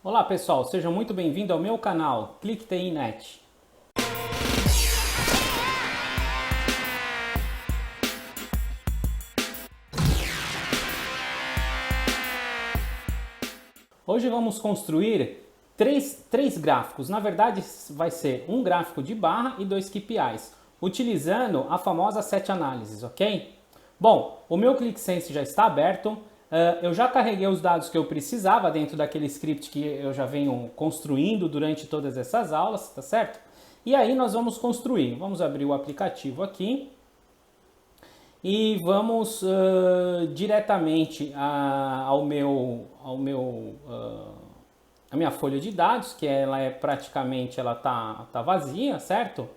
Olá pessoal, sejam muito bem-vindos ao meu canal ClickTI.net. Hoje vamos construir três gráficos. Na verdade, vai ser um gráfico de barra e dois KPIs, utilizando a famosa 7 análises, ok? Bom, o meu ClickSense já está aberto. Eu já carreguei os dados que eu precisava dentro daquele script que eu já venho construindo durante todas essas aulas, tá certo? E aí nós vamos construir. Vamos abrir o aplicativo aqui e vamos diretamente a minha folha de dados, que ela é praticamente tá vazia, certo?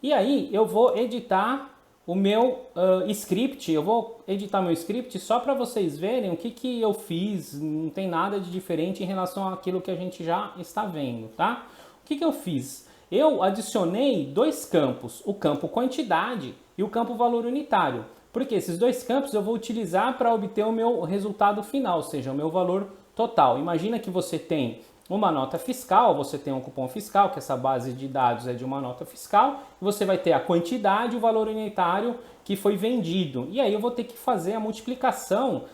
E aí eu vou editar o meu script, eu vou editar meu script só para vocês verem o que eu fiz, não tem nada de diferente em relação àquilo que a gente já está vendo, tá? O que eu fiz? Eu adicionei dois campos, o campo quantidade e o campo valor unitário, porque esses dois campos eu vou utilizar para obter o meu resultado final, ou seja, o meu valor total. Imagina que você tem uma nota fiscal, você tem um cupom fiscal, que essa base de dados é de uma nota fiscal, e você vai ter a quantidade e o valor unitário que foi vendido. E aí eu vou ter que fazer a multiplicação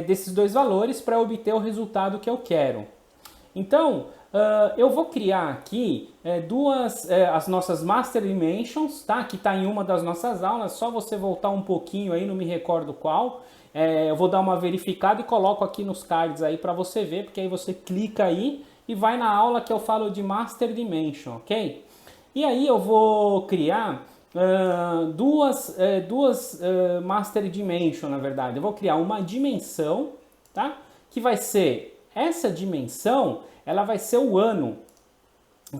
desses dois valores para obter o resultado que eu quero. Então, eu vou criar aqui as nossas Master Dimensions, tá? Que está em uma das nossas aulas, só você voltar um pouquinho aí, não me recordo qual. Eu vou dar uma verificada e coloco aqui nos cards aí para você ver, porque aí você clica aí e vai na aula que eu falo de Master Dimension, ok? E aí eu vou criar duas Master Dimension, na verdade. Eu vou criar uma dimensão, tá? Que vai ser essa dimensão, ela vai ser o ano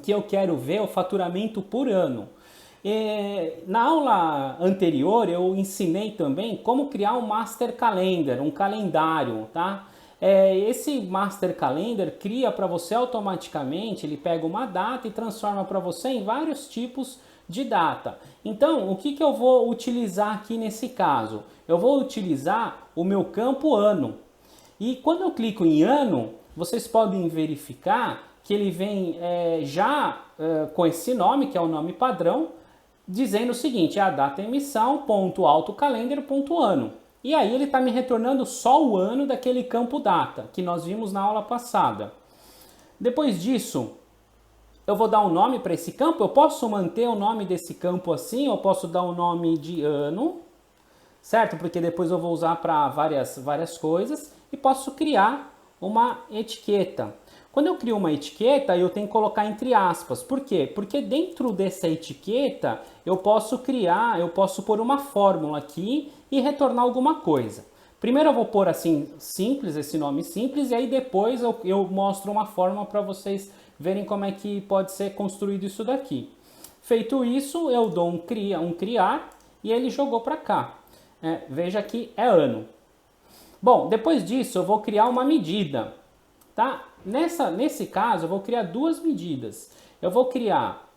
que eu quero ver o faturamento por ano. Na aula anterior eu ensinei também como criar um Master Calendar, um calendário, tá? Esse Master Calendar cria para você automaticamente, ele pega uma data e transforma para você em vários tipos de data. Então, o que eu vou utilizar aqui nesse caso? Eu vou utilizar o meu campo ano. E quando eu clico em ano, vocês podem verificar que ele vem com esse nome, que é o nome padrão, dizendo o seguinte, é a data emissão, ponto autocalendar, ponto ano. E aí ele está me retornando só o ano daquele campo data, que nós vimos na aula passada. Depois disso, eu vou dar um nome para esse campo, eu posso manter o nome desse campo assim, eu posso dar um nome de ano, certo? Porque depois eu vou usar para várias coisas e posso criar uma etiqueta. Quando eu crio uma etiqueta, eu tenho que colocar entre aspas. Por quê? Porque dentro dessa etiqueta eu posso pôr uma fórmula aqui e retornar alguma coisa. Primeiro eu vou pôr assim, simples, esse nome simples, e aí depois eu mostro uma fórmula para vocês verem como é que pode ser construído isso daqui. Feito isso, eu dou um criar e ele jogou para cá. Veja que é ano. Bom, depois disso eu vou criar uma medida, tá? Nesse caso eu vou criar duas medidas. Eu vou criar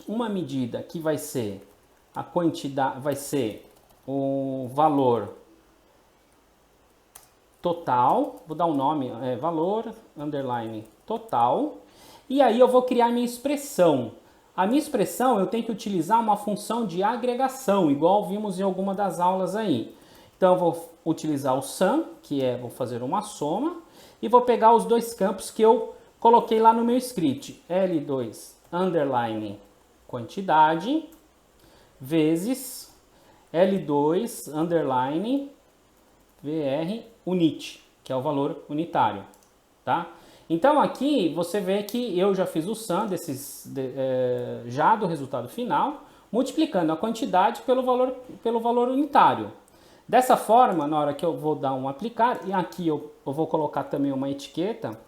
uma medida que vai ser a quantidade, vai ser o valor total, vou dar um nome, valor underline total, e aí eu vou criar minha expressão. A minha expressão eu tenho que utilizar uma função de agregação, igual vimos em alguma das aulas aí. Então eu vou utilizar o sum, vou fazer uma soma, e vou pegar os dois campos que eu coloquei lá no meu script. L2 underline quantidade vezes L2 underline VR unit, que é o valor unitário, tá? Então aqui você vê que eu já fiz o sum já do resultado final, multiplicando a quantidade pelo valor unitário. Dessa forma, na hora que eu vou dar um aplicar, e aqui eu vou colocar também uma etiqueta,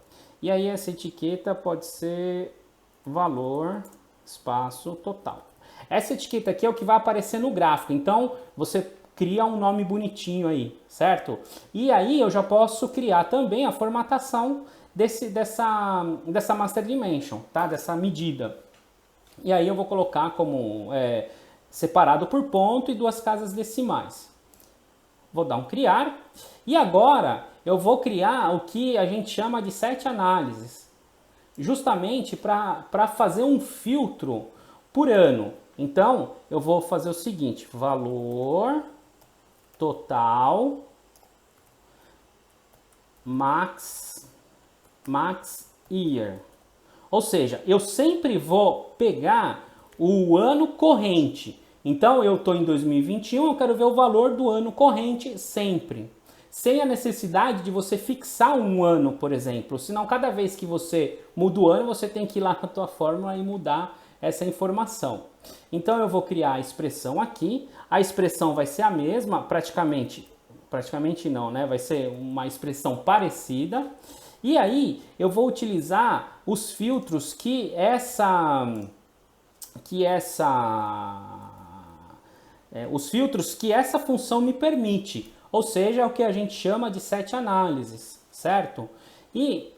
e aí essa etiqueta pode ser valor, espaço, total. Essa etiqueta aqui é o que vai aparecer no gráfico, então você cria um nome bonitinho aí, certo? E aí eu já posso criar também a formatação dessa Master Dimension, tá? Dessa medida. E aí eu vou colocar como separado por ponto e duas casas decimais. Vou dar um criar. E agora eu vou criar o que a gente chama de 7 análises. justamente para fazer um filtro por ano. Então, eu vou fazer o seguinte, valor total max year. Ou seja, eu sempre vou pegar o ano corrente. Então, eu estou em 2021, eu quero ver o valor do ano corrente sempre. Sem a necessidade de você fixar um ano, por exemplo. Senão, cada vez que você muda o ano, você tem que ir lá na tua fórmula e mudar essa informação. Então, eu vou criar a expressão aqui. A expressão vai ser a mesma, praticamente não, né? Vai ser uma expressão parecida. E aí, eu vou utilizar os filtros que essa função me permite, ou seja, é o que a gente chama de set análises, certo? E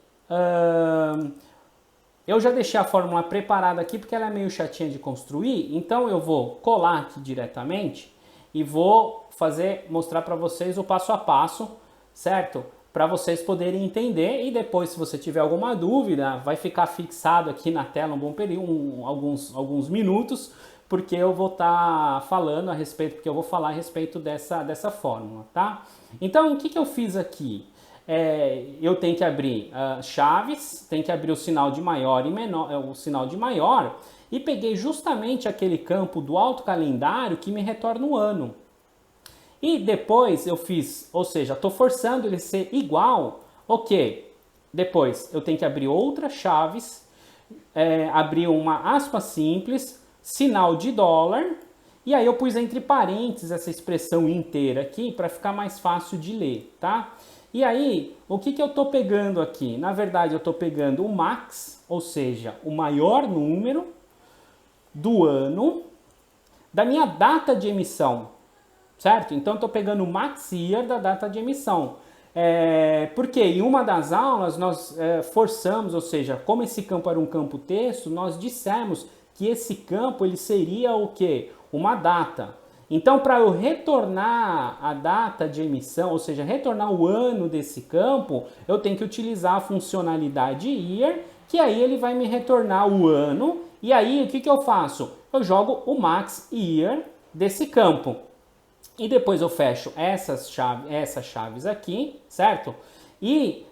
eu já deixei a fórmula preparada aqui porque ela é meio chatinha de construir, então eu vou colar aqui diretamente e vou mostrar para vocês o passo a passo, certo? Para vocês poderem entender e depois, se você tiver alguma dúvida, vai ficar fixado aqui na tela um bom período, alguns minutos, porque eu vou estar falando a respeito, porque eu vou falar a respeito dessa fórmula, tá? Então, o que eu fiz aqui? Eu tenho que abrir chaves, tenho que abrir o sinal de maior e menor, o sinal de maior, e peguei justamente aquele campo do autocalendário que me retorna o ano. E depois eu fiz, ou seja, estou forçando ele a ser igual, ok. Depois eu tenho que abrir outras chaves, abrir uma aspa simples, sinal de dólar, e aí eu pus entre parênteses essa expressão inteira aqui para ficar mais fácil de ler, tá? E aí, o que eu estou pegando aqui? Na verdade, eu estou pegando o max, ou seja, o maior número do ano da minha data de emissão, certo? Então, eu estou pegando o max year da data de emissão. Porque em uma das aulas nós forçamos, ou seja, como esse campo era um campo texto, nós dissemos que esse campo ele seria o quê? Uma data. Então, para eu retornar a data de emissão, ou seja, retornar o ano desse campo, eu tenho que utilizar a funcionalidade year, que aí ele vai me retornar o ano, e aí o que eu faço? Eu jogo o max year desse campo. E depois eu fecho essas chaves aqui, certo? E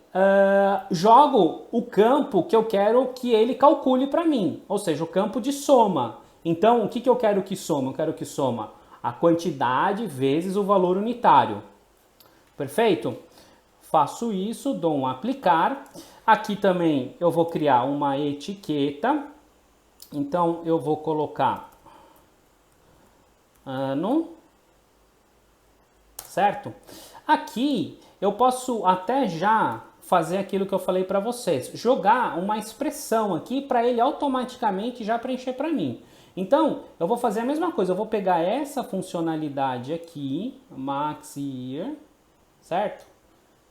jogo o campo que eu quero que ele calcule para mim, ou seja, o campo de soma. Então, o que eu quero que soma? Eu quero que soma a quantidade vezes o valor unitário. Perfeito? Faço isso, dou um aplicar. Aqui também eu vou criar uma etiqueta. Então, eu vou colocar ano. Certo? Aqui eu posso até já fazer aquilo que eu falei para vocês, jogar uma expressão aqui para ele automaticamente já preencher para mim. Então, eu vou fazer a mesma coisa, eu vou pegar essa funcionalidade aqui, max year, certo?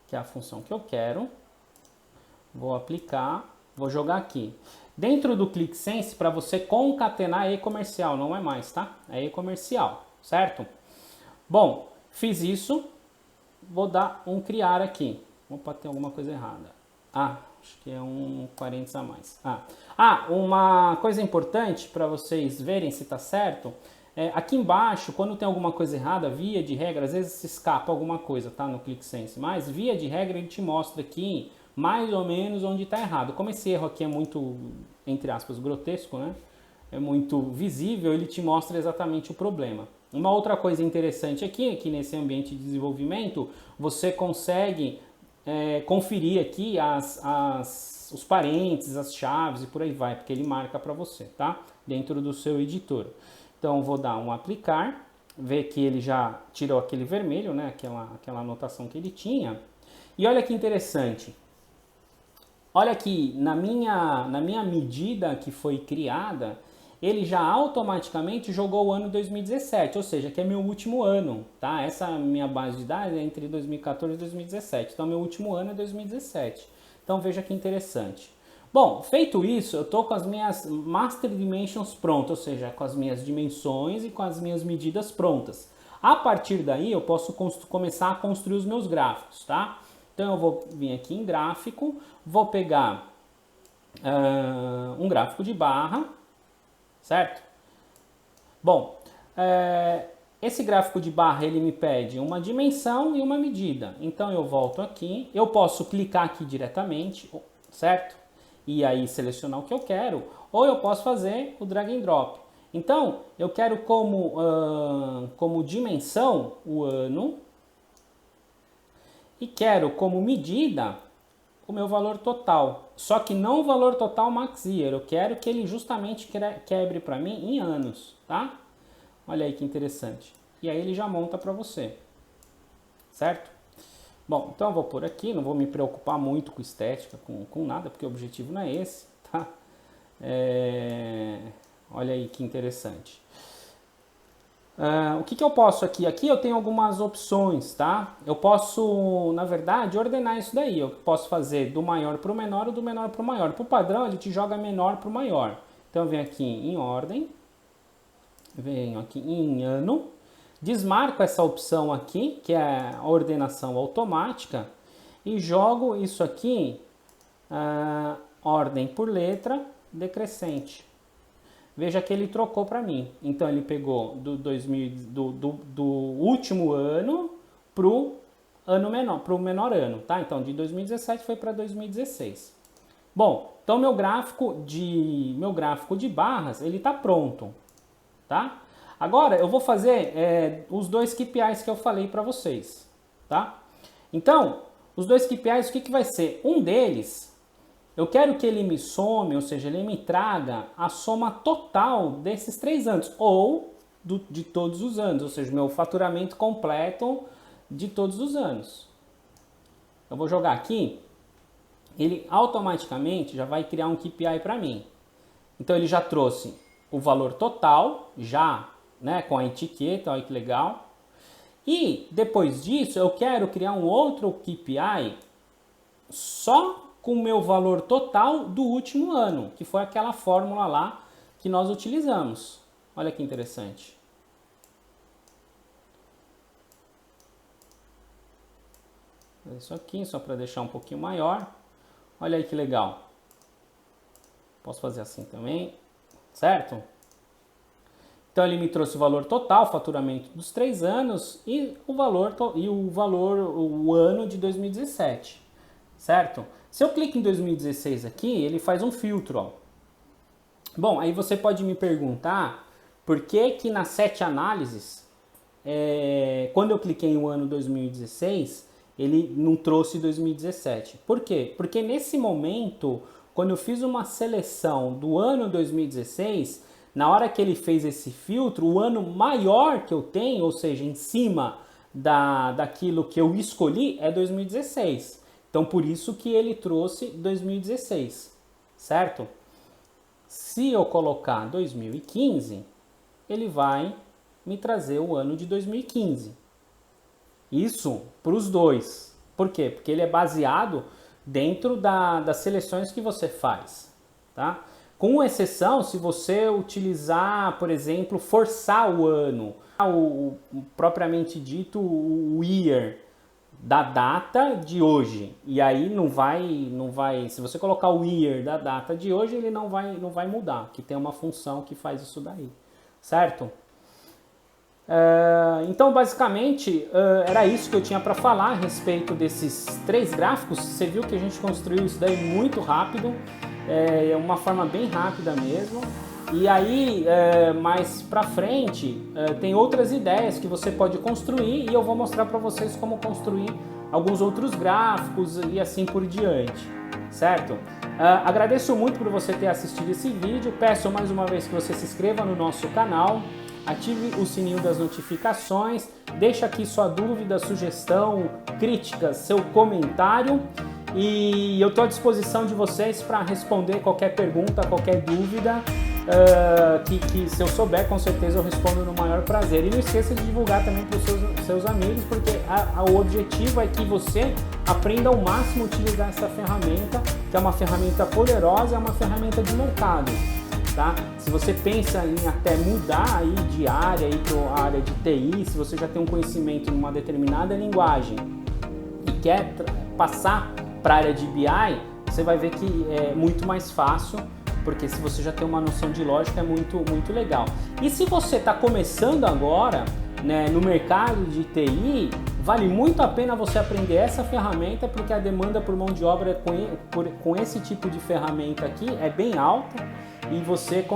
Que é a função que eu quero. Vou aplicar, vou jogar aqui. Dentro do ClickSense, para você concatenar e-comercial, não é mais, tá? É e-comercial, certo? Bom, fiz isso, vou dar um criar aqui. Opa, tem alguma coisa errada. Acho que é um parênteses a mais. Uma coisa importante para vocês verem se está certo. Aqui embaixo, quando tem alguma coisa errada, via de regra, às vezes se escapa alguma coisa, tá? No ClickSense. Mas, via de regra, ele te mostra aqui mais ou menos onde está errado. Como esse erro aqui é muito, entre aspas, grotesco, né? É muito visível, ele te mostra exatamente o problema. Uma outra coisa interessante aqui é que nesse ambiente de desenvolvimento, você consegue conferir aqui os parênteses, as chaves e por aí vai, porque ele marca para você, tá? Dentro do seu editor. Então, vou dar um aplicar, ver que ele já tirou aquele vermelho, né? Aquela anotação que ele tinha. E olha que interessante. Olha que na minha medida que foi criada, ele já automaticamente jogou o ano 2017, ou seja, que é meu último ano, tá? Essa minha base de dados é entre 2014 e 2017, então meu último ano é 2017. Então veja que interessante. Bom, feito isso, eu estou com as minhas Master Dimensions prontas, ou seja, com as minhas dimensões e com as minhas medidas prontas. A partir daí eu posso começar a construir os meus gráficos, tá? Então eu vou vir aqui em gráfico, vou pegar um gráfico de barra, certo? Bom, esse gráfico de barra ele me pede uma dimensão e uma medida. Então eu volto aqui, eu posso clicar aqui diretamente, certo? E aí selecionar o que eu quero, ou eu posso fazer o drag and drop. Então eu quero como dimensão o ano e quero como medida o meu valor total. Só que não o valor total max year, eu quero que ele justamente quebre para mim em anos, tá? Olha aí que interessante. E aí ele já monta para você, certo? Bom, então eu vou por aqui, não vou me preocupar muito com estética, com nada, porque o objetivo não é esse, tá? Olha aí que interessante. O que eu posso aqui? Aqui eu tenho algumas opções, tá? Eu posso, na verdade, ordenar isso daí. Eu posso fazer do maior para o menor ou do menor para o maior. Para o padrão, ele te joga menor para o maior. Então eu venho aqui em ordem, venho aqui em ano, desmarco essa opção aqui, que é a ordenação automática, e jogo isso aqui, ordem por letra, decrescente. Veja que ele trocou para mim. Então ele pegou do último ano para o ano menor, para o menor ano, tá? Então de 2017 foi para 2016. Bom, então meu gráfico de barras ele está pronto, tá? Agora eu vou fazer os dois KPIs que eu falei para vocês, tá? Então os dois KPIs, o que vai ser? Um deles eu quero que ele me some, ou seja, ele me traga a soma total desses 3 anos, ou de todos os anos, ou seja, meu faturamento completo de todos os anos. Eu vou jogar aqui, ele automaticamente já vai criar um KPI para mim. Então ele já trouxe o valor total, já, né, com a etiqueta, olha que legal. E depois disso eu quero criar um outro KPI só com o meu valor total do último ano, que foi aquela fórmula lá que nós utilizamos. Olha que interessante. Isso aqui, só para deixar um pouquinho maior. Olha aí que legal. Posso fazer assim também, certo? Então ele me trouxe o valor total, faturamento dos 3 anos e o ano de 2017, certo? Se eu clico em 2016 aqui, ele faz um filtro, ó. Bom, aí você pode me perguntar por que nas 7 análises, quando eu cliquei no ano 2016, ele não trouxe 2017. Por quê? Porque nesse momento, quando eu fiz uma seleção do ano 2016, na hora que ele fez esse filtro, o ano maior que eu tenho, ou seja, em cima daquilo que eu escolhi, é 2016. Então, por isso que ele trouxe 2016, certo? Se eu colocar 2015, ele vai me trazer o ano de 2015. Isso para os dois. Por quê? Porque ele é baseado dentro das seleções que você faz, tá? Com exceção, se você utilizar, por exemplo, forçar o ano, o propriamente dito, o year, da data de hoje, e aí não vai, se você colocar o year da data de hoje, ele não vai mudar, que tem uma função que faz isso daí, certo? Então basicamente era isso que eu tinha para falar a respeito desses 3 gráficos. Você viu que a gente construiu isso daí muito rápido, uma forma bem rápida mesmo. E aí, mais pra frente, tem outras ideias que você pode construir e eu vou mostrar para vocês como construir alguns outros gráficos e assim por diante, certo? Agradeço muito por você ter assistido esse vídeo, peço mais uma vez que você se inscreva no nosso canal, ative o sininho das notificações, deixa aqui sua dúvida, sugestão, crítica, seu comentário. E eu estou à disposição de vocês para responder qualquer pergunta, qualquer dúvida, que se eu souber, com certeza eu respondo no maior prazer. E não esqueça de divulgar também para os seus amigos, porque o objetivo é que você aprenda ao máximo a utilizar essa ferramenta, que é uma ferramenta poderosa, é uma ferramenta de mercado. Tá? Se você pensa em até mudar aí de área para a área de TI, se você já tem um conhecimento em uma determinada linguagem e quer passar para a área de BI, você vai ver que é muito mais fácil, porque se você já tem uma noção de lógica é muito legal. E se você está começando agora, né, no mercado de TI, vale muito a pena você aprender essa ferramenta, porque a demanda por mão de obra com esse tipo de ferramenta aqui é bem alta e você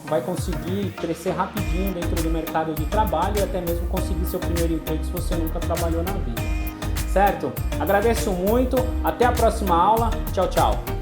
vai conseguir crescer rapidinho dentro do mercado de trabalho e até mesmo conseguir seu primeiro emprego se você nunca trabalhou na vida. Certo? Agradeço muito, até a próxima aula, tchau, tchau!